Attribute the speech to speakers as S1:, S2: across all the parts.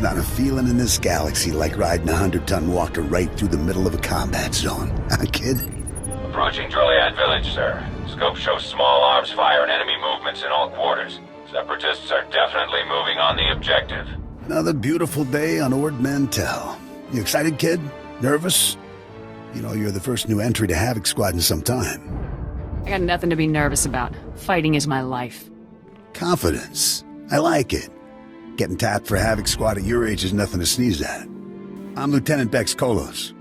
S1: not a feeling in this galaxy like riding a 100-ton walker right through the middle of a combat zone. Huh, kid?
S2: Approaching Driliad village, sir. Scope shows small arms fire and enemy movements in all quarters. Separatists are definitely moving on the objective.
S1: Another beautiful day on Ord Mantell. You excited, kid? Nervous? You know, you're the first new entry to Havoc Squad in some time.
S3: I got nothing to be nervous about. Fighting is my life.
S1: Confidence. I like it. Getting tapped for Havoc Squad at your age is nothing to sneeze at. I'm Lieutenant Bex Kolos,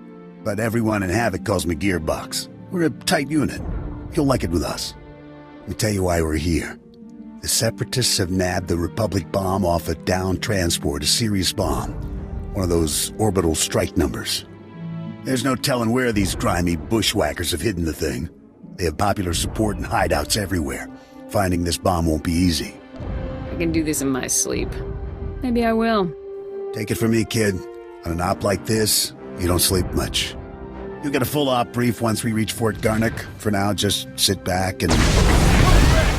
S1: but everyone in Havoc calls me Gearbox. We're a tight unit. You'll like it with us. Let me tell you why we're here. The Separatists have nabbed the Republic bomb off a downed transport, a Sirius bomb. One of those orbital strike numbers. There's no telling where these grimy bushwhackers have hidden the thing. They have popular support and hideouts everywhere. Finding this bomb won't be easy.
S3: I can do this in my sleep. Maybe I will.
S1: Take it from me, kid. On an op like this, you don't sleep much. You'll get a full op brief once we reach Fort Garnick. For now, just sit back and...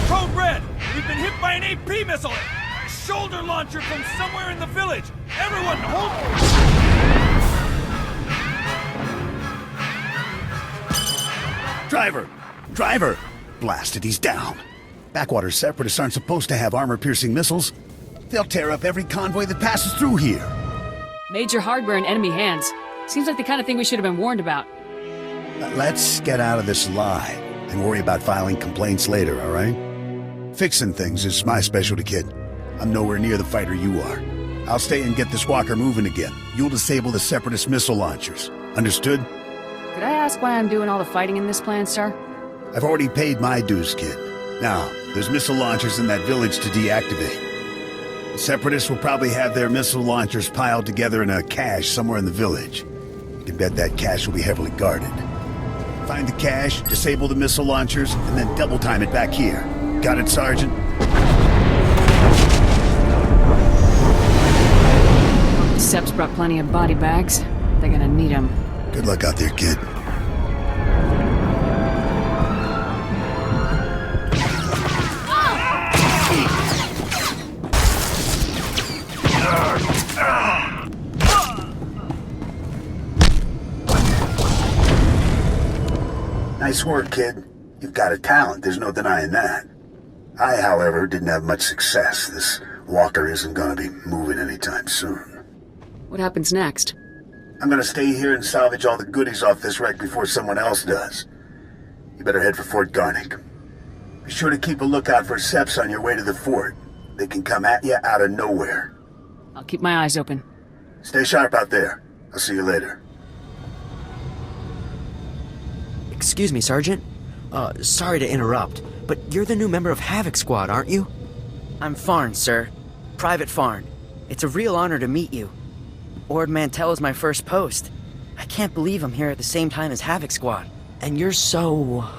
S4: Code Red! We've been hit by an AP missile! A shoulder launcher from somewhere in the village! Everyone, hold...
S1: Driver! Driver! Blasted, he's down. Backwater Separatists aren't supposed to have armor-piercing missiles. They'll tear up every convoy that passes through here.
S3: Major hardware in enemy hands. Seems like the kind of thing we should have been warned about.
S1: Let's get out of this lie and worry about filing complaints later, all right? Fixing things is my specialty, kid. I'm nowhere near the fighter you are. I'll stay and get this walker moving again. You'll disable the Separatist missile launchers. Understood?
S3: Could I ask why I'm doing all the fighting in this plan, sir?
S1: I've already paid my dues, kid. Now, there's missile launchers in that village to deactivate. The Separatists will probably have their missile launchers piled together in a cache somewhere in the village. You can bet that cache will be heavily guarded. Find the cache, disable the missile launchers, and then double time it back here. Got it, Sergeant?
S3: Sep's brought plenty of body bags. They're gonna need them.
S1: Good luck out there, kid. Nice work, kid. You've got a talent, there's no denying that. I, however, didn't have much success. This walker isn't gonna be moving anytime soon.
S3: What happens next?
S1: I'm gonna stay here and salvage all the goodies off this wreck before someone else does. You better head for Fort Garnick. Be sure to keep a lookout for Seps on your way to the fort. They can come at you out of nowhere.
S3: I'll keep my eyes open.
S1: Stay sharp out there. I'll see you later.
S5: Excuse me, Sergeant. Sorry to interrupt, but you're the new member of Havoc Squad, aren't you? I'm Farn, sir. Private Farn. It's a real honor to meet you. Ord Mantell is my first post. I can't believe I'm here at the same time as Havoc Squad. And you're so...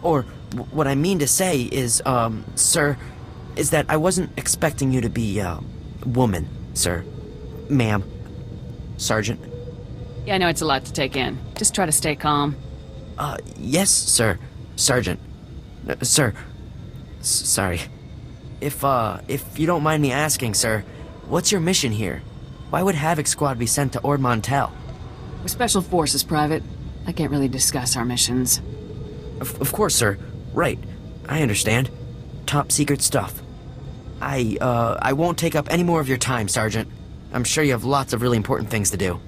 S5: Or, what I mean to say is, sir, is that I wasn't expecting you to be, woman, sir. Ma'am. Sergeant.
S3: Yeah, I know it's a lot to take in. Just try to stay calm.
S5: Yes, sir. Sergeant. Sir. Sorry. If you don't mind me asking, sir, what's your mission here? Why would Havoc Squad be sent to Ord Mantell?
S3: We're Special Forces, Private. I can't really discuss our missions.
S5: Of course, sir. Right. I understand. Top secret stuff. I won't take up any more of your time, Sergeant. I'm sure you have lots of really important things to do.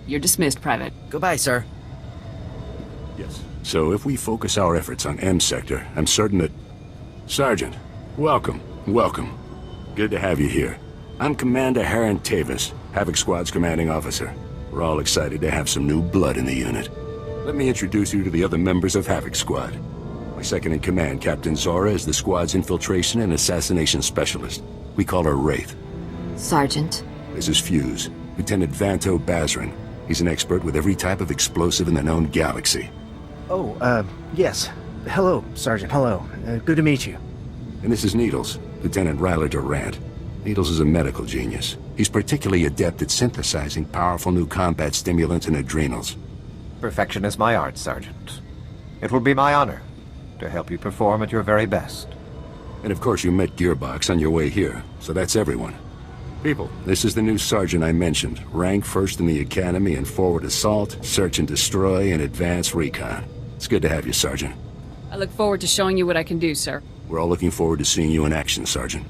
S3: You're dismissed, Private.
S5: Goodbye, sir.
S6: Yes. So if we focus our efforts on M Sector, I'm certain that... Sergeant, welcome. Welcome. Good to have you here. I'm Commander Harren Tavis, Havoc Squad's commanding officer. We're all excited to have some new blood in the unit. Let me introduce you to the other members of Havoc Squad. My second-in-command, Captain Zora, is the squad's infiltration and assassination specialist. We call her Wraith.
S7: Sergeant.
S6: This is Fuse, Lieutenant Vanto Bazrin. He's an expert with every type of explosive in the known galaxy.
S8: Oh, yes. Hello, Sergeant. Hello. Good to meet you.
S6: And this is Needles, Lieutenant Ryler Durant. Needles is a medical genius. He's particularly adept at synthesizing powerful new combat stimulants and adrenals.
S9: Perfection is my art, Sergeant. It will be my honor to help you perform at your very best.
S6: And of course you met Gearbox on your way here, so that's everyone. People, this is the new sergeant I mentioned. Rank first in the academy in forward assault, search and destroy, and advanced recon. It's good to have you, Sergeant.
S3: I look forward to showing you what I can do, sir.
S6: We're all looking forward to seeing you in action, Sergeant.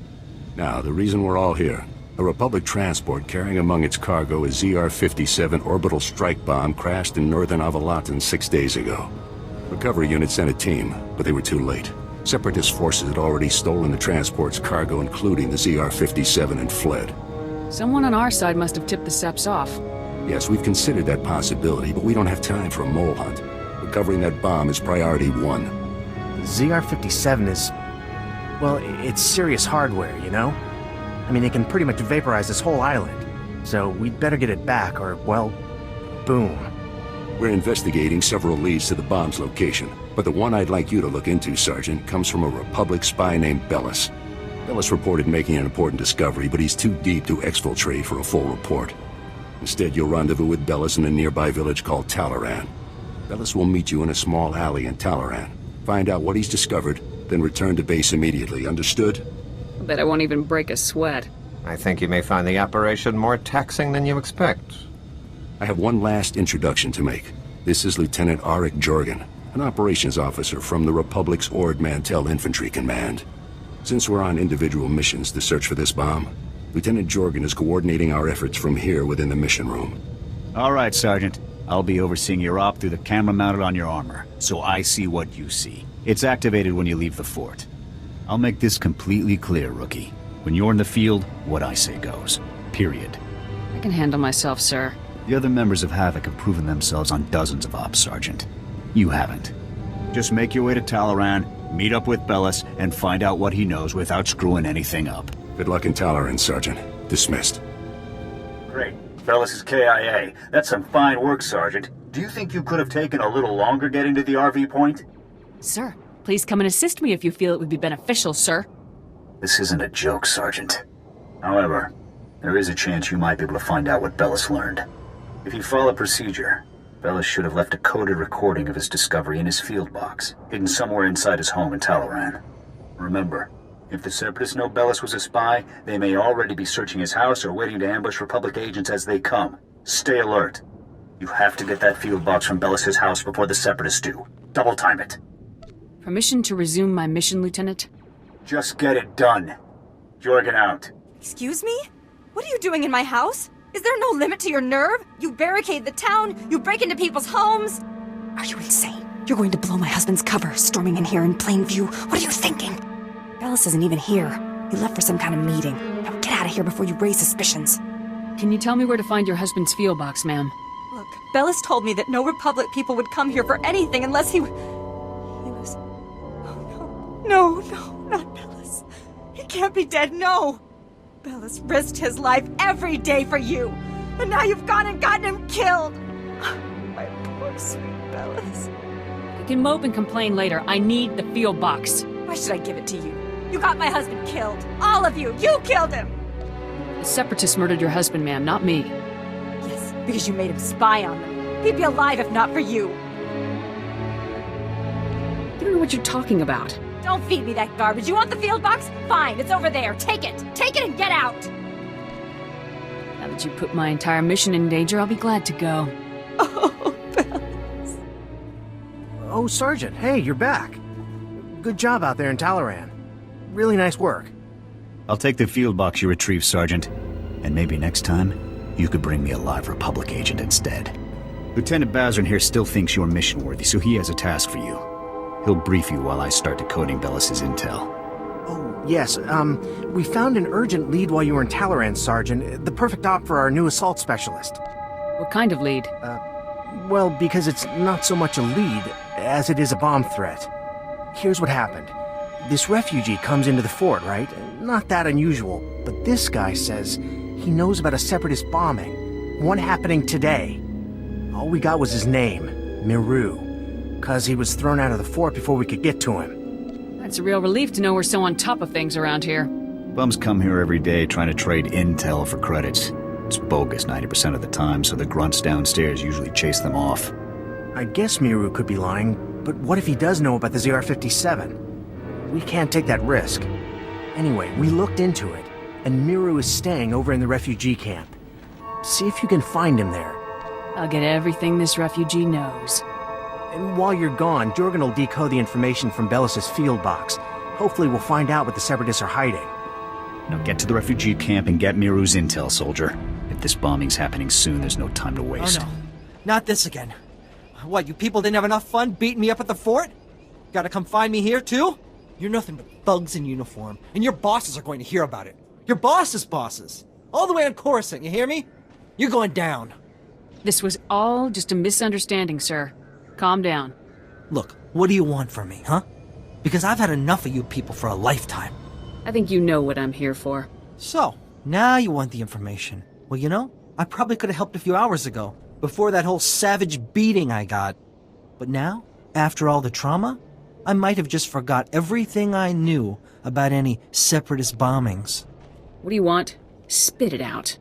S6: Now, the reason we're all here. A Republic transport carrying among its cargo a ZR-57 orbital strike bomb crashed in northern Avalatan 6 days ago. Recovery unit sent a team, but they were too late. Separatist forces had already stolen the transport's cargo, including the ZR-57, and fled.
S3: Someone on our side must have tipped the Seps off.
S6: Yes, we've considered that possibility, but we don't have time for a mole hunt. Recovering that bomb is priority one.
S8: The ZR-57 is... well, it's serious hardware, you know? I mean, it can pretty much vaporize this whole island. So we'd better get it back, or, well, boom.
S6: We're investigating several leads to the bomb's location, but the one I'd like you to look into, Sergeant, comes from a Republic spy named Bellis. Bellis reported making an important discovery, but he's too deep to exfiltrate for a full report. Instead, you'll rendezvous with Bellis in a nearby village called Talaran. Bellis will meet you in a small alley in Talaran. Find out what he's discovered, then return to base immediately, understood?
S3: I bet I won't even break a sweat.
S9: I think you may find the operation more taxing than you expect.
S6: I have one last introduction to make. This is Lieutenant Arik Jorgen, an operations officer from the Republic's Ord Mantell Infantry Command. Since we're on individual missions to search for this bomb, Lieutenant Jorgen is coordinating our efforts from here within the mission room.
S7: All right, Sergeant. I'll be overseeing your op through the camera mounted on your armor, so I see what you see. It's activated when you leave the fort. I'll make this completely clear, Rookie. When you're in the field, what I say goes. Period.
S3: I can handle myself, sir.
S7: The other members of Havoc have proven themselves on dozens of ops, Sergeant. You haven't. Just make your way to Talaran, meet up with Bellis, and find out what he knows without screwing anything up.
S6: Good luck in Talaran, Sergeant. Dismissed.
S7: Great. Bellis is KIA. That's some fine work, Sergeant. Do you think you could have taken a little longer getting to the RV point?
S3: Sir, please come and assist me if you feel it would be beneficial, sir.
S7: This isn't a joke, Sergeant. However, there is a chance you might be able to find out what Bellis learned. If you follow procedure, Bellis should have left a coded recording of his discovery in his field box, hidden somewhere inside his home in Talaran. Remember, if the Separatists know Bellis was a spy, they may already be searching his house or waiting to ambush Republic agents as they come. Stay alert. You have to get that field box from Bellis' house before the Separatists do. Double time it.
S3: Permission to resume my mission, Lieutenant?
S7: Just get it done. Jorgen out.
S10: Excuse me? What are you doing in my house? Is there no limit to your nerve? You barricade the town, you break into people's homes. Are you insane? You're going to blow my husband's cover, storming in here in plain view. What are you thinking? Bellis isn't even here. He left for some kind of meeting. Now get out of here before you raise suspicions.
S3: Can you tell me where to find your husband's field box, ma'am?
S10: Look, Bellis told me that no Republic people would come here for anything unless he was... Oh, no, not Bellis. He can't be dead, no! Bellis risked his life every day for you, and now you've gone and gotten him killed! My poor sweet Bellis.
S3: You can mope and complain later. I need the field box.
S10: Why should I give it to you? You got my husband killed. All of you! You killed him!
S3: The Separatists murdered your husband, ma'am, not me.
S10: Yes, because you made him spy on them. He'd be alive if not for you.
S3: You don't know what you're talking about.
S10: Don't feed me that garbage. You want the field box? Fine, it's over there. Take it! Take it and get out!
S3: Now that you put my entire mission in danger, I'll be glad to go.
S10: Oh, Bellis.
S8: Oh, Sergeant, hey, you're back. Good job out there in Talaran. Really nice work.
S7: I'll take the field box you retrieved, Sergeant. And maybe next time, you could bring me a live Republic agent instead. Lieutenant Bazrin here still thinks you're mission-worthy, so he has a task for you. He'll brief you while I start decoding Bellis' intel.
S8: Oh, yes, we found an urgent lead while you were in Talaran, Sergeant. The perfect op for our new assault specialist.
S3: What kind of lead?
S8: Well, because it's not so much a lead as it is a bomb threat. Here's what happened. This refugee comes into the fort, right? Not that unusual, but this guy says he knows about a Separatist bombing. One happening today. All we got was his name, Miru. 'Cause he was thrown out of the fort before we could get to him.
S3: That's a real relief to know we're so on top of things around here.
S7: Bums come here every day trying to trade intel for credits. It's bogus 90% of the time, so the grunts downstairs usually chase them off.
S8: I guess Miru could be lying, but what if he does know about the ZR-57? We can't take that risk. Anyway, we looked into it, and Miru is staying over in the refugee camp. See if you can find him there.
S3: I'll get everything this refugee knows.
S8: And while you're gone, Jorgen will decode the information from Bellis's field box. Hopefully we'll find out what the Separatists are hiding.
S7: Now get to the refugee camp and get Miru's intel, soldier. If this bombing's happening soon, there's no time to waste.
S11: Oh no, not this again. What, you people didn't have enough fun beating me up at the fort? Gotta come find me here too? You're nothing but thugs in uniform, and your bosses are going to hear about it. Your boss's bosses. All the way on Coruscant, you hear me? You're going down.
S3: This was all just a misunderstanding, sir. Calm down.
S11: Look, what do you want from me, huh? Because I've had enough of you people for a lifetime.
S3: I think you know what I'm here for.
S11: So, now you want the information. Well, you know, I probably could have helped a few hours ago, before that whole savage beating I got. But now, after all the trauma, I might have just forgot everything I knew about any Separatist bombings.
S3: What do you want? Spit it out.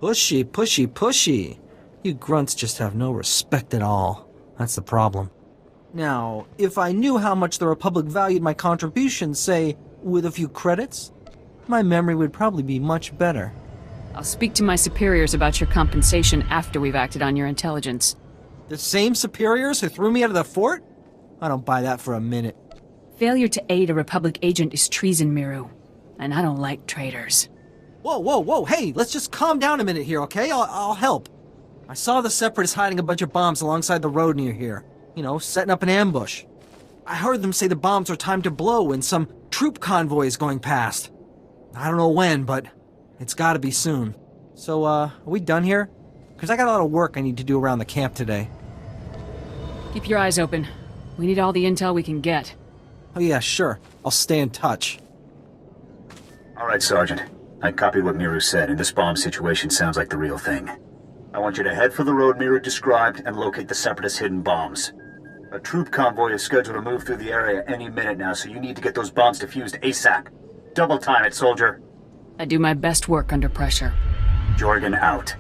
S11: Pushy, pushy, pushy. You grunts just have no respect at all. That's the problem. Now, if I knew how much the Republic valued my contributions, say, with a few credits, my memory would probably be much better.
S3: I'll speak to my superiors about your compensation after we've acted on your intelligence.
S11: The same superiors who threw me out of the fort? I don't buy that for a minute.
S3: Failure to aid a Republic agent is treason, Miru. And I don't like traitors.
S11: Whoa, whoa, whoa, hey, let's just calm down a minute here, okay? I'll help. I saw the Separatists hiding a bunch of bombs alongside the road near here. You know, setting up an ambush. I heard them say the bombs are timed to blow when some troop convoy is going past. I don't know when, but it's gotta be soon. So, are we done here? Because I got a lot of work I need to do around the camp today.
S3: Keep your eyes open. We need all the intel we can get.
S11: Oh yeah, sure. I'll stay in touch.
S7: All right, Sergeant. I copied what Miru said, and this bomb situation sounds like the real thing. I want you to head for the road Miru described and locate the Separatist hidden bombs. A troop convoy is scheduled to move through the area any minute now, so you need to get those bombs defused ASAP. Double time it, soldier.
S3: I do my best work under pressure.
S7: Jorgen out.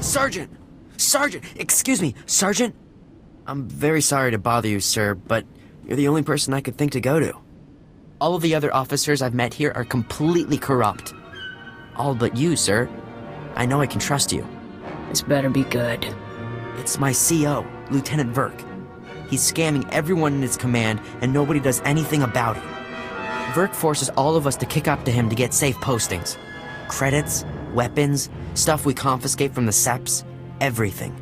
S5: Sergeant! Sergeant! Excuse me, Sergeant? I'm very sorry to bother you, sir, but you're the only person I could think to go to. All of the other officers I've met here are completely corrupt. All but you, sir. I know I can trust you.
S3: This better be good.
S5: It's my CO, Lieutenant Verk. He's scamming everyone in his command, and nobody does anything about it. Verk forces all of us to kick up to him to get safe postings. Credits, weapons, stuff we confiscate from the Seps, everything.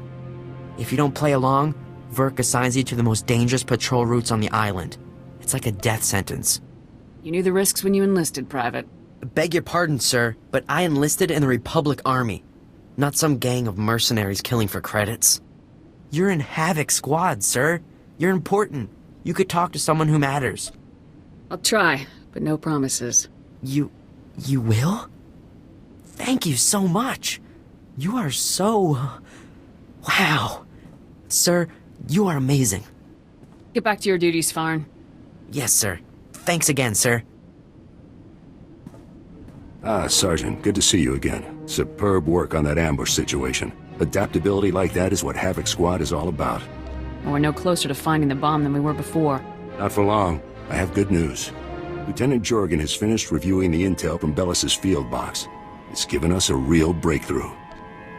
S5: If you don't play along, Verk assigns you to the most dangerous patrol routes on the island. It's like a death sentence.
S3: You knew the risks when you enlisted, Private.
S5: Beg your pardon, sir, but I enlisted in the Republic Army, not some gang of mercenaries killing for credits. You're in Havoc Squad, sir. You're important. You could talk to someone who matters.
S3: I'll try, but no promises.
S5: You will? Thank you so much. You are so... Wow. Sir, you are amazing.
S3: Get back to your duties, Farn.
S5: Yes, sir. Thanks again, sir.
S6: Ah, Sergeant, good to see you again. Superb work on that ambush situation. Adaptability like that is what Havoc Squad is all about.
S3: We're no closer to finding the bomb than we were before.
S6: Not for long. I have good news. Lieutenant Jorgen has finished reviewing the intel from Bellis's field box. It's given us a real breakthrough.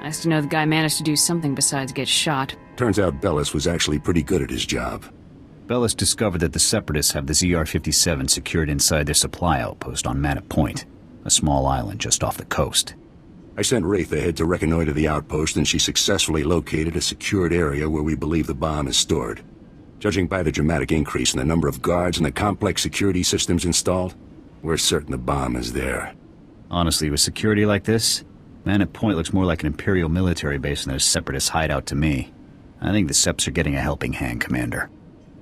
S3: Nice to know the guy managed to do something besides get shot.
S6: Turns out Bellis was actually pretty good at his job.
S7: Bellis discovered that the Separatists have the ZR-57 secured inside their supply outpost on Manor Point, a small island just off the coast.
S6: I sent Wraith ahead to reconnoiter the outpost, and she successfully located a secured area where we believe the bomb is stored. Judging by the dramatic increase in the number of guards and the complex security systems installed, we're certain the bomb is there.
S7: Honestly, with security like this, Manor Point looks more like an Imperial military base than a Separatist hideout to me. I think the Seps are getting a helping hand, Commander.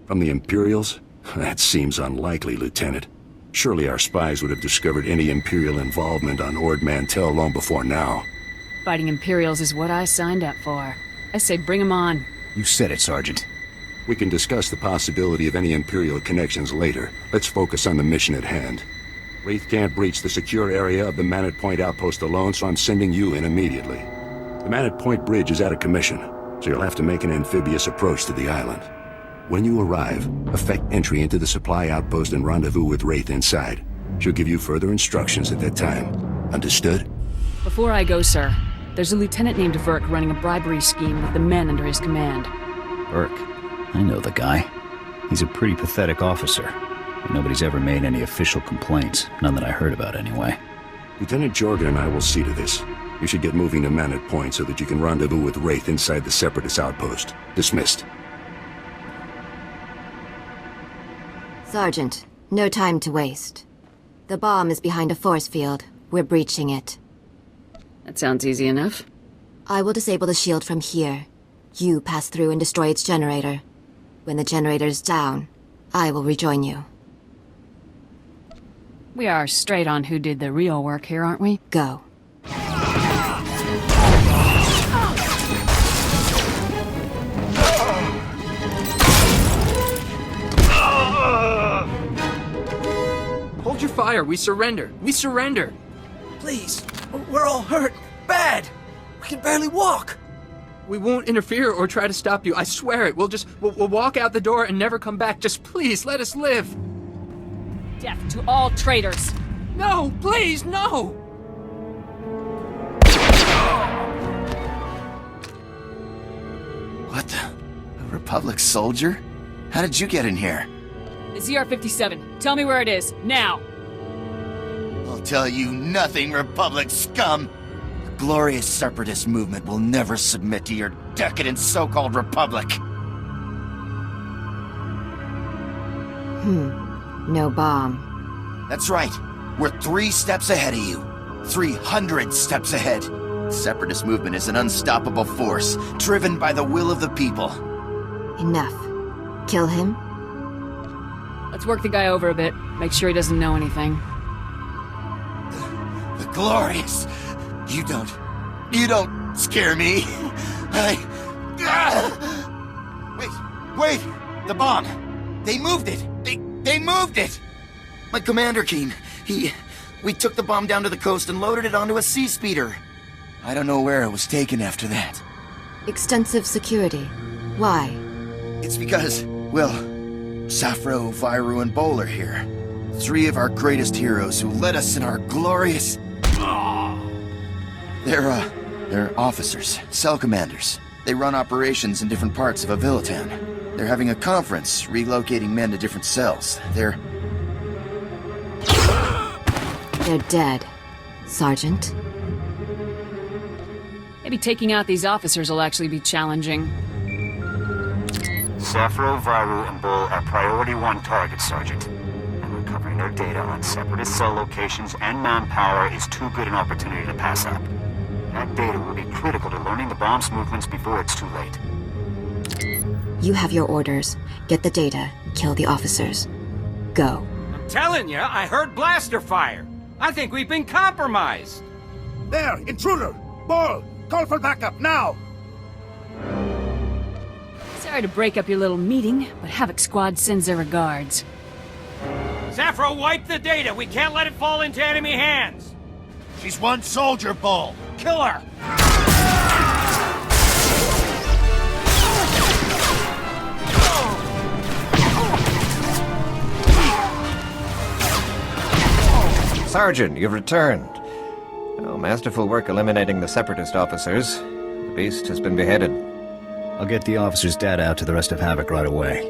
S6: From the Imperials? That seems unlikely, Lieutenant. Surely our spies would have discovered any Imperial involvement on Ord Mantell long before now.
S3: Fighting Imperials is what I signed up for. I say bring 'em on.
S7: You said it, Sergeant.
S6: We can discuss the possibility of any Imperial connections later. Let's focus on the mission at hand. Wraith can't breach the secure area of the Manat Point outpost alone, so I'm sending you in immediately. The Manat Point bridge is out of commission, so you'll have to make an amphibious approach to the island. When you arrive, effect entry into the supply outpost and rendezvous with Wraith inside. She'll give you further instructions at that time. Understood?
S3: Before I go, sir, there's a lieutenant named Verk running a bribery scheme with the men under his command.
S12: Verk? I know the guy. He's a pretty pathetic officer. Nobody's ever made any official complaints. None that I heard about, anyway.
S6: Lieutenant Jorgen and I will see to this. You should get moving to Manat Point so that you can rendezvous with Wraith inside the Separatist outpost. Dismissed.
S13: Sergeant, no time to waste. The bomb is behind a force field. We're breaching it.
S3: That sounds easy enough.
S13: I will disable the shield from here. You pass through and destroy its generator. When the generator's down, I will rejoin you.
S3: We are straight on who did the real work here, aren't we?
S13: Go.
S14: Hold your fire. We surrender. We surrender.
S11: Please, we're all hurt. Bad. We can barely walk.
S14: We won't interfere or try to stop you. I swear it. We'll walk out the door and never come back. Just please, let us live.
S3: Death to all traitors.
S14: No, please, no!
S15: What the? A Republic soldier? How did you get in here?
S3: The ZR-57. Tell me where it is, now!
S15: I'll tell you nothing, Republic scum! The glorious Separatist movement will never submit to your decadent so-called Republic!
S13: No bomb.
S15: That's right. We're 3 steps ahead of you. 300 steps ahead. The Separatist movement is an unstoppable force, driven by the will of the people.
S13: Enough. Kill him?
S3: Let's work the guy over a bit. Make sure he doesn't know anything.
S15: The glorious. You don't scare me. Wait! The bomb! They moved it! They moved it! My commander came. We took the bomb down to the coast and loaded it onto a sea speeder. I don't know where it was taken after that.
S13: Extensive security. Why?
S15: It's because, well, Safro, Viru, and Bol are here. 3 of our greatest heroes who led us in our glorious... They're officers, cell commanders. They run operations in different parts of Avilatown. They're having a conference, relocating men to different cells. They're
S13: dead, Sergeant.
S3: Maybe taking out these officers will actually be challenging.
S16: Safro, Viru, and Bol are priority 1 targets, Sergeant. And recovering their data on Separatist cell locations and manpower is too good an opportunity to pass up. That data will be critical to learning the bomb's movements before it's too late.
S13: You have your orders. Get the data, kill the officers. Go.
S4: I'm telling you, I heard blaster fire. I think we've been compromised.
S17: There, intruder! Ball, call for backup, now!
S3: Sorry to break up your little meeting, but Havoc Squad sends their regards.
S4: Safro, wipe the data. We can't let it fall into enemy hands.
S17: She's 1 soldier, Ball.
S4: Kill her!
S9: Sergeant, you've returned. Oh, masterful work eliminating the Separatist officers. The beast has been beheaded.
S12: I'll get the officer's data out to the rest of Havoc right away.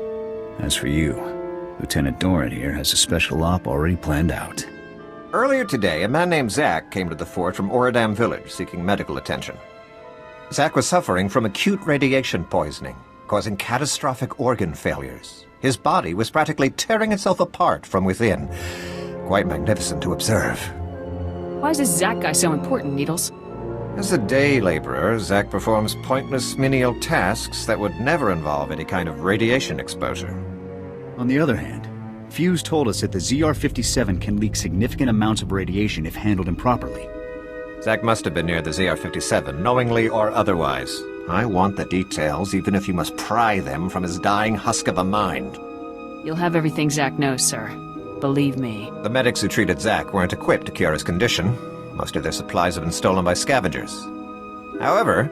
S12: As for you, Lieutenant Doran here has a special op already planned out.
S9: Earlier today, a man named Zach came to the fort from Oradam village seeking medical attention. Zach was suffering from acute radiation poisoning, causing catastrophic organ failures. His body was practically tearing itself apart from within. Quite magnificent to observe.
S3: Why is this Zach guy so important, Needles?
S9: As a day laborer, Zach performs pointless menial tasks that would never involve any kind of radiation exposure.
S12: On the other hand, Fuse told us that the ZR-57 can leak significant amounts of radiation if handled improperly.
S9: Zach must have been near the ZR-57, knowingly or otherwise. I want the details, even if you must pry them from his dying husk of a mind.
S3: You'll have everything Zack knows, sir. Believe me.
S9: The medics who treated Zack weren't equipped to cure his condition. Most of their supplies have been stolen by scavengers. However,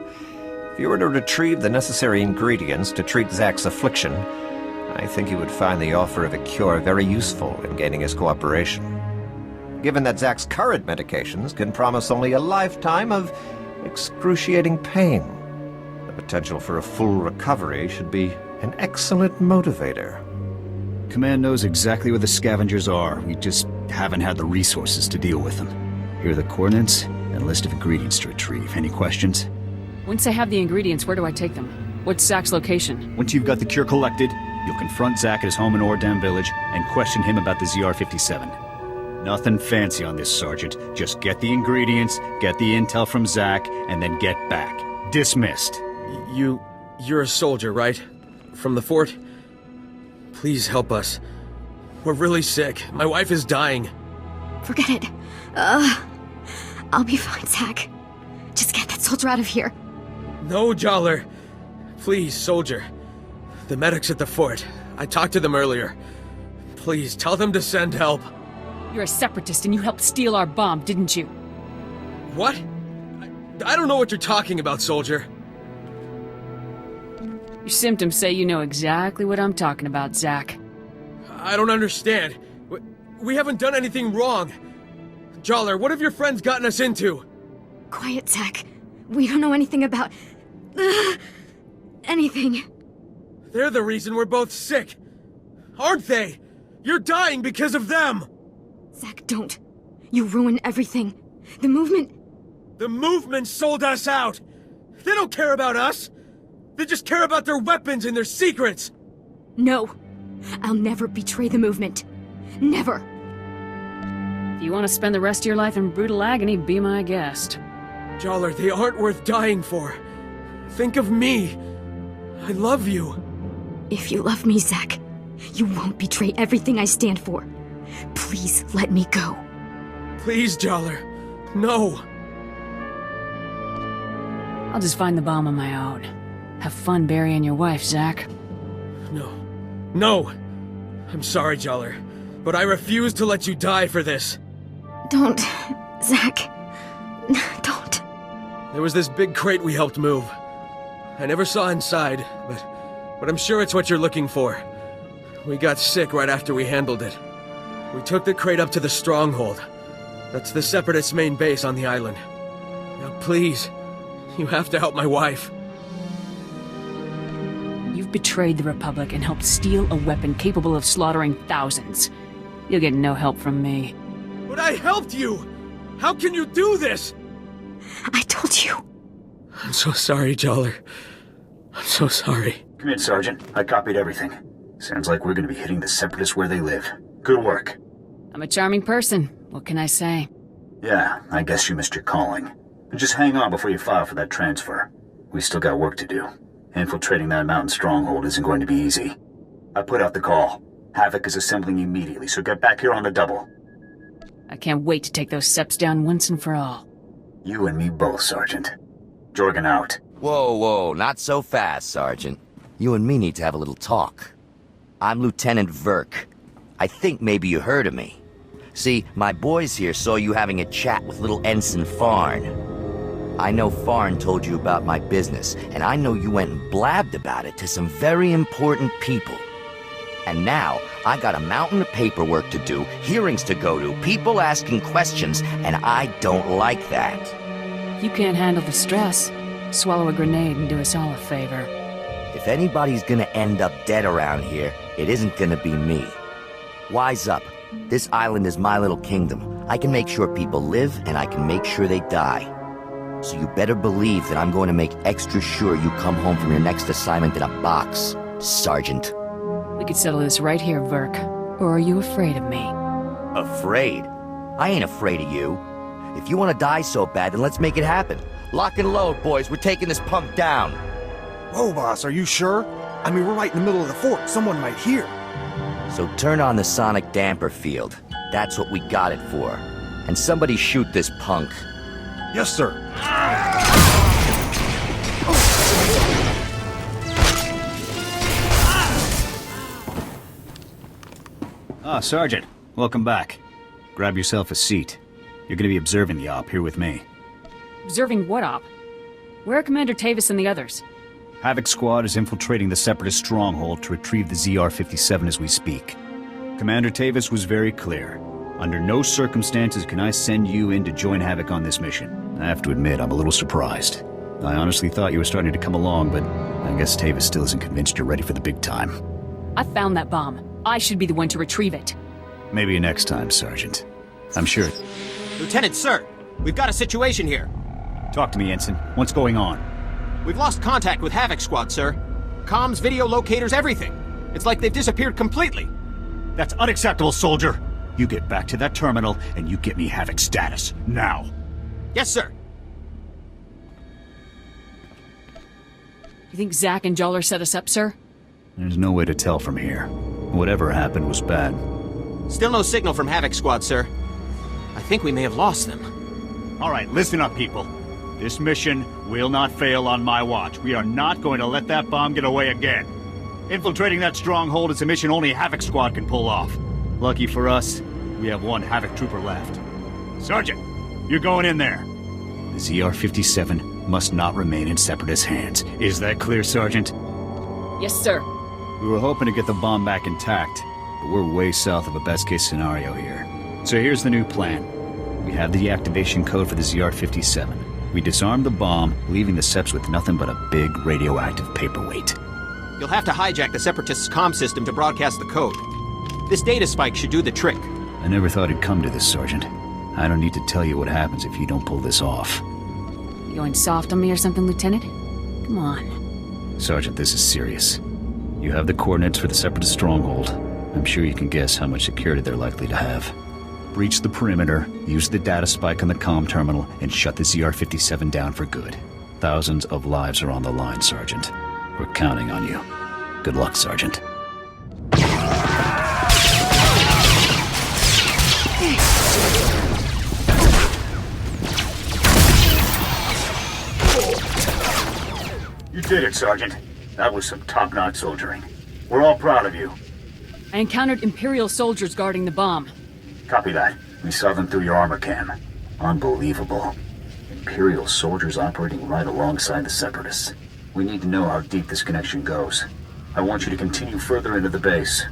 S9: if you were to retrieve the necessary ingredients to treat Zack's affliction, I think you would find the offer of a cure very useful in gaining his cooperation. Given that Zack's current medications can promise only a lifetime of excruciating pain, the potential for a full recovery should be an excellent motivator.
S12: Command knows exactly where the scavengers are. We just haven't had the resources to deal with them. Here are the coordinates and a list of ingredients to retrieve. Any questions?
S3: Once I have the ingredients, where do I take them? What's Zack's location?
S12: Once you've got the cure collected, you'll confront Zack at his home in Ord Village and question him about the ZR-57. Nothing fancy on this, Sergeant. Just get the ingredients, get the intel from Zack, and then get back. Dismissed.
S18: You're a soldier, right? From the fort? Please help us. We're really sick. My wife is dying.
S10: Forget it. I'll be fine, Zack. Just get that soldier out of here.
S18: No, Jollar. Please, soldier. The medics at the fort. I talked to them earlier. Please, tell them to send help.
S3: You're a separatist and you helped steal our bomb, didn't you?
S18: What? I don't know what you're talking about, soldier.
S3: Your symptoms say you know exactly what I'm talking about, Zack.
S18: I don't understand. We haven't done anything wrong. Jollar, what have your friends gotten us into?
S10: Quiet, Zack. We don't know anything about... anything.
S18: They're the reason we're both sick. Aren't they? You're dying because of them!
S10: Zack, don't. You ruin everything. The movement...
S18: The movement sold us out! They don't care about us! They just care about their weapons and their secrets!
S10: No. I'll never betray the movement. Never.
S3: If you want to spend the rest of your life in brutal agony, be my guest.
S18: Jollar, they aren't worth dying for. Think of me. I love you.
S10: If you love me, Zack, you won't betray everything I stand for. Please let me go.
S18: Please, Jollar. No.
S3: I'll just find the bomb on my own. Have fun burying your wife, Zack.
S18: No. I'm sorry, Jollar, but I refuse to let you die for this.
S10: Don't, Zack. Don't.
S18: There was this big crate we helped move. I never saw inside, but I'm sure it's what you're looking for. We got sick right after we handled it. We took the crate up to the stronghold. That's the Separatists' main base on the island. Now please, you have to help my wife.
S3: You've betrayed the Republic and helped steal a weapon capable of slaughtering thousands. You'll get no help from me.
S18: But I helped you! How can you do this?
S10: I told you.
S18: I'm so sorry, Jollar. I'm so sorry.
S7: Come in, Sergeant. I copied everything. Sounds like we're gonna be hitting the Separatists where they live. Good work.
S3: I'm a charming person. What can I say?
S7: Yeah, I guess you missed your calling. But just hang on before you file for that transfer. We still got work to do. Infiltrating that mountain stronghold isn't going to be easy. I put out the call. Havoc is assembling immediately, so get back here on the double.
S3: I can't wait to take those Seps down once and for all.
S7: You and me both, Sergeant. Jorgen out.
S19: Whoa, not so fast, Sergeant. You and me need to have a little talk. I'm Lieutenant Verk. I think maybe you heard of me. See, my boys here saw you having a chat with little Ensign Farn. I know Farn told you about my business, and I know you went and blabbed about it to some very important people. And now, I got a mountain of paperwork to do, hearings to go to, people asking questions, and I don't like that.
S3: You can't handle the stress. Swallow a grenade and do us all a favor.
S19: If anybody's gonna end up dead around here, it isn't gonna be me. Wise up. This island is my little kingdom. I can make sure people live, and I can make sure they die. So you better believe that I'm going to make extra sure you come home from your next assignment in a box, Sergeant.
S3: We could settle this right here, Verk. Or are you afraid of me?
S19: Afraid? I ain't afraid of you. If you want to die so bad, then let's make it happen. Lock and load, boys. We're taking this punk down.
S20: Whoa, boss, are you sure? I mean, we're right in the middle of the fort. Someone might hear.
S19: So turn on the sonic damper field. That's what we got it for. And somebody shoot this punk.
S20: Yes, sir.
S12: Ah, Sergeant. Welcome back. Grab yourself a seat. You're gonna be observing the op here with me.
S3: Observing what op? Where are Commander Tavis and the others?
S12: Havoc Squad is infiltrating the Separatist stronghold to retrieve the ZR-57 as we speak. Commander Tavis was very clear. Under no circumstances can I send you in to join Havoc on this mission. I have to admit, I'm a little surprised. I honestly thought you were starting to come along, but I guess Tavis still isn't convinced you're ready for the big time.
S3: I found that bomb. I should be the one to retrieve it.
S12: Maybe next time, Sergeant. I'm sure.
S21: Lieutenant, sir, we've got a situation here.
S12: Talk to me, Ensign. What's going on?
S21: We've lost contact with Havoc Squad, sir. Comms, video locators, everything. It's like they've disappeared completely.
S12: That's unacceptable, soldier. You get back to that terminal, and you get me Havoc status, now.
S21: Yes, sir.
S3: You think Zack and Joller set us up, sir?
S12: There's no way to tell from here. Whatever happened was bad.
S21: Still no signal from Havoc Squad, sir. I think we may have lost them.
S12: All right, listen up, people. This mission will not fail on my watch. We are not going to let that bomb get away again. Infiltrating that stronghold is a mission only Havoc Squad can pull off. Lucky for us, we have one Havoc trooper left. Sergeant, you're going in there. The ZR-57 must not remain in Separatist hands. Is that clear, Sergeant?
S3: Yes, sir.
S12: We were hoping to get the bomb back intact, but we're way south of a best-case scenario here. So here's the new plan. We have the deactivation code for the ZR-57. We disarm the bomb, leaving the Seps with nothing but a big radioactive paperweight.
S21: You'll have to hijack the Separatists' comm system to broadcast the code. This data spike should do the trick.
S12: I never thought it'd come to this, Sergeant. I don't need to tell you what happens if you don't pull this off.
S3: You going soft on me or something, Lieutenant? Come on.
S12: Sergeant, this is serious. You have the coordinates for the Separatist stronghold. I'm sure you can guess how much security they're likely to have. Breach the perimeter, use the data spike on the comm terminal, and shut the ZR-57 down for good. Thousands of lives are on the line, Sergeant. We're counting on you. Good luck, Sergeant.
S7: You did it, Sergeant. That was some top-notch soldiering. We're all proud of you.
S3: I encountered Imperial soldiers guarding the bomb.
S7: Copy that. We saw them through your armor cam. Unbelievable. Imperial soldiers operating right alongside the Separatists. We need to know how deep this connection goes. I want you to continue further into the base.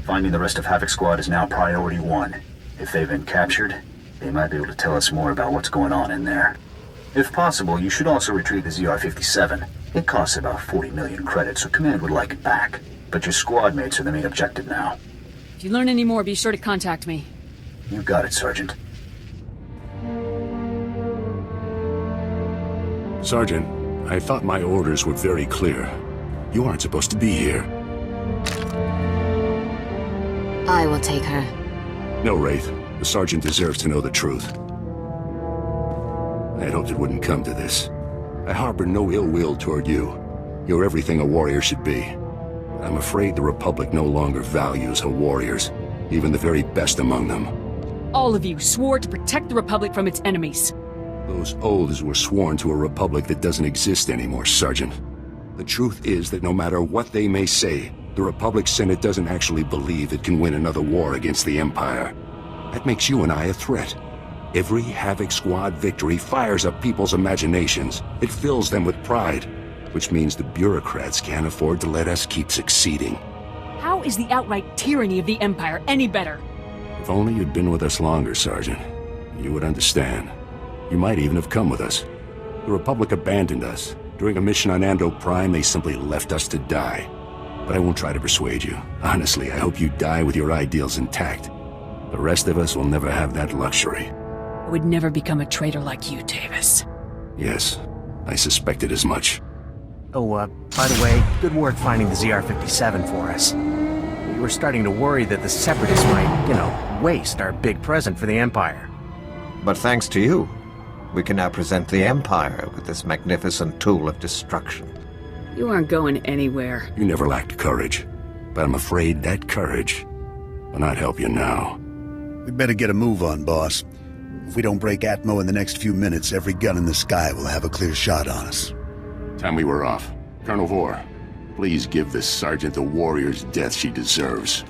S7: Finding the rest of Havoc Squad is now priority 1. If they've been captured, they might be able to tell us more about what's going on in there. If possible, you should also retrieve the ZR-57. It costs about 40 million credits, so Command would like it back. But your squad mates are the main objective now.
S3: If you learn any more, be sure to contact me.
S7: You got it, Sergeant.
S6: Sergeant, I thought my orders were very clear. You aren't supposed to be here.
S13: I will take her.
S6: No, Wraith. The Sergeant deserves to know the truth. I had hoped it wouldn't come to this. I harbor no ill will toward you. You're everything a warrior should be. I'm afraid the Republic no longer values her warriors, even the very best among them.
S3: All of you swore to protect the Republic from its enemies.
S6: Those oaths were sworn to a Republic that doesn't exist anymore, Sergeant. The truth is that no matter what they may say, the Republic Senate doesn't actually believe it can win another war against the Empire. That makes you and I a threat. Every Havoc Squad victory fires up people's imaginations. It fills them with pride, which means the bureaucrats can't afford to let us keep succeeding.
S3: How is the outright tyranny of the Empire any better?
S6: If only you'd been with us longer, Sergeant, you would understand. You might even have come with us. The Republic abandoned us. During a mission on Ando Prime, they simply left us to die. But I won't try to persuade you. Honestly, I hope you die with your ideals intact. The rest of us will never have that luxury.
S3: I would never become a traitor like you, Tavis.
S6: Yes, I suspected as much.
S8: Oh, by the way, good work finding the ZR-57 for us. We were starting to worry that the Separatists might, waste our big present for the Empire.
S9: But thanks to you, we can now present the Empire with this magnificent tool of destruction.
S3: You aren't going anywhere.
S6: You never lacked courage, but I'm afraid that courage will not help you now.
S1: We'd better get a move on, boss. If we don't break Atmo in the next few minutes, every gun in the sky will have a clear shot on us.
S6: Time we were off. Colonel Vore, please give this sergeant the warrior's death she deserves.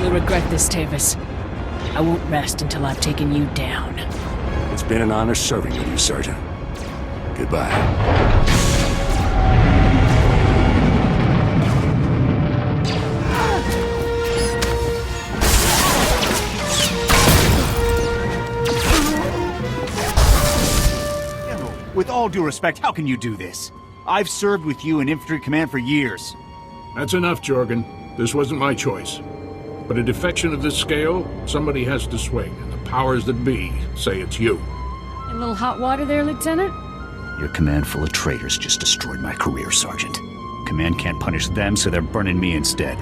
S3: You'll regret this, Tavis. I won't rest until I've taken you down.
S6: It's been an honor serving with you, Sergeant. Goodbye.
S2: With all due respect, how can you do this? I've served with you in Infantry Command for years.
S6: That's enough, Jorgen. This wasn't my choice. But a defection of this scale, somebody has to swing, and the powers that be say it's you.
S3: A little hot water there, Lieutenant?
S12: Your command full of traitors just destroyed my career, Sergeant. Command can't punish them, so they're burning me instead.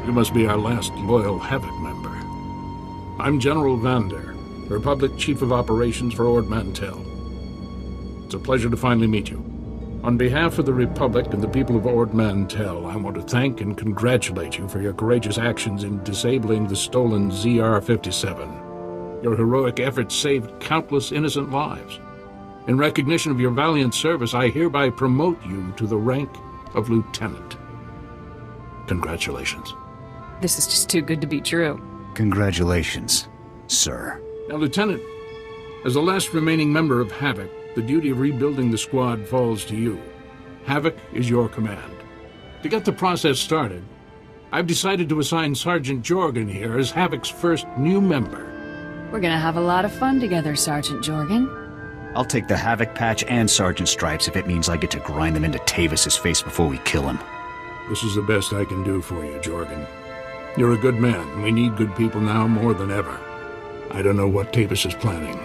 S6: You must be our last loyal Havoc member. I'm General Vander, Republic Chief of Operations for Ord Mantell. It's a pleasure to finally meet you. On behalf of the Republic and the people of Ord Mantell, I want to thank and congratulate you for your courageous actions in disabling the stolen ZR-57. Your heroic efforts saved countless innocent lives. In recognition of your valiant service, I hereby promote you to the rank of Lieutenant. Congratulations.
S3: This is just too good to be true.
S12: Congratulations, sir.
S6: Now, Lieutenant, as the last remaining member of Havoc, the duty of rebuilding the squad falls to you. Havoc is your command. To get the process started, I've decided to assign Sergeant Jorgen here as Havoc's first new member.
S3: We're gonna have a lot of fun together, Sergeant Jorgen.
S12: I'll take the Havoc patch and Sergeant Stripes if it means I get to grind them into Tavis's face before we kill him.
S6: This is the best I can do for you, Jorgen. You're a good man, and we need good people now more than ever. I don't know what Tavis is planning,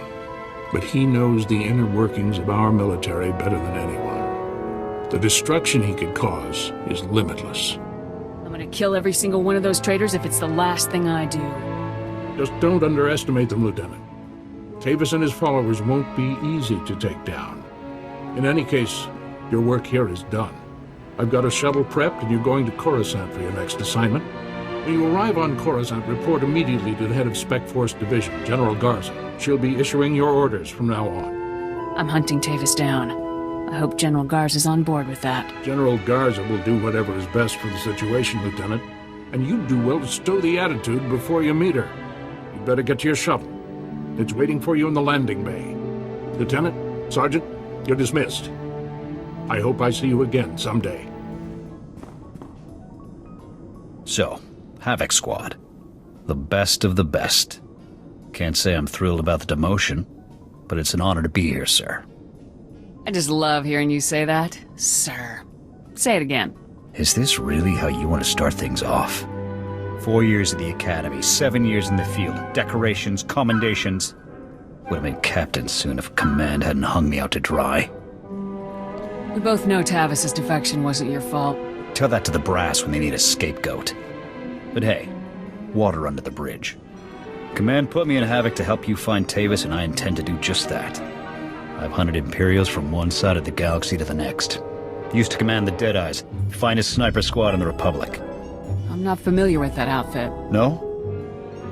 S6: but he knows the inner workings of our military better than anyone. The destruction he could cause is limitless.
S3: I'm gonna kill every single one of those traitors if it's the last thing I do.
S6: Just don't underestimate them, Lieutenant. Tavis and his followers won't be easy to take down. In any case, your work here is done. I've got a shuttle prepped and you're going to Coruscant for your next assignment. When you arrive on Coruscant, report immediately to the head of Spec Force Division, General Garza. She'll be issuing your orders from now on.
S3: I'm hunting Tavis down. I hope General Garza's on board with that.
S6: General Garza will do whatever is best for the situation, Lieutenant. And you'd do well to stow the attitude before you meet her. You'd better get to your shuttle. It's waiting for you in the landing bay. Lieutenant, Sergeant, you're dismissed. I hope I see you again someday.
S12: So, Havoc Squad. The best of the best. Can't say I'm thrilled about the demotion, but it's an honor to be here, sir.
S3: I just love hearing you say that, sir. Say it again.
S12: Is this really how you want to start things off? 4 years at the Academy, 7 years in the field, decorations, commendations. Would have been captain soon if Command hadn't hung me out to dry.
S3: We both know Tavis's defection wasn't your fault.
S12: Tell that to the brass when they need a scapegoat. But hey, water under the bridge. Command put me in Havoc to help you find Tavis, and I intend to do just that. I've hunted Imperials from one side of the galaxy to the next. Used to command the Deadeyes, finest sniper squad in the Republic.
S3: I'm not familiar with that outfit.
S12: No?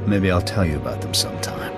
S12: Maybe I'll tell you about them sometime.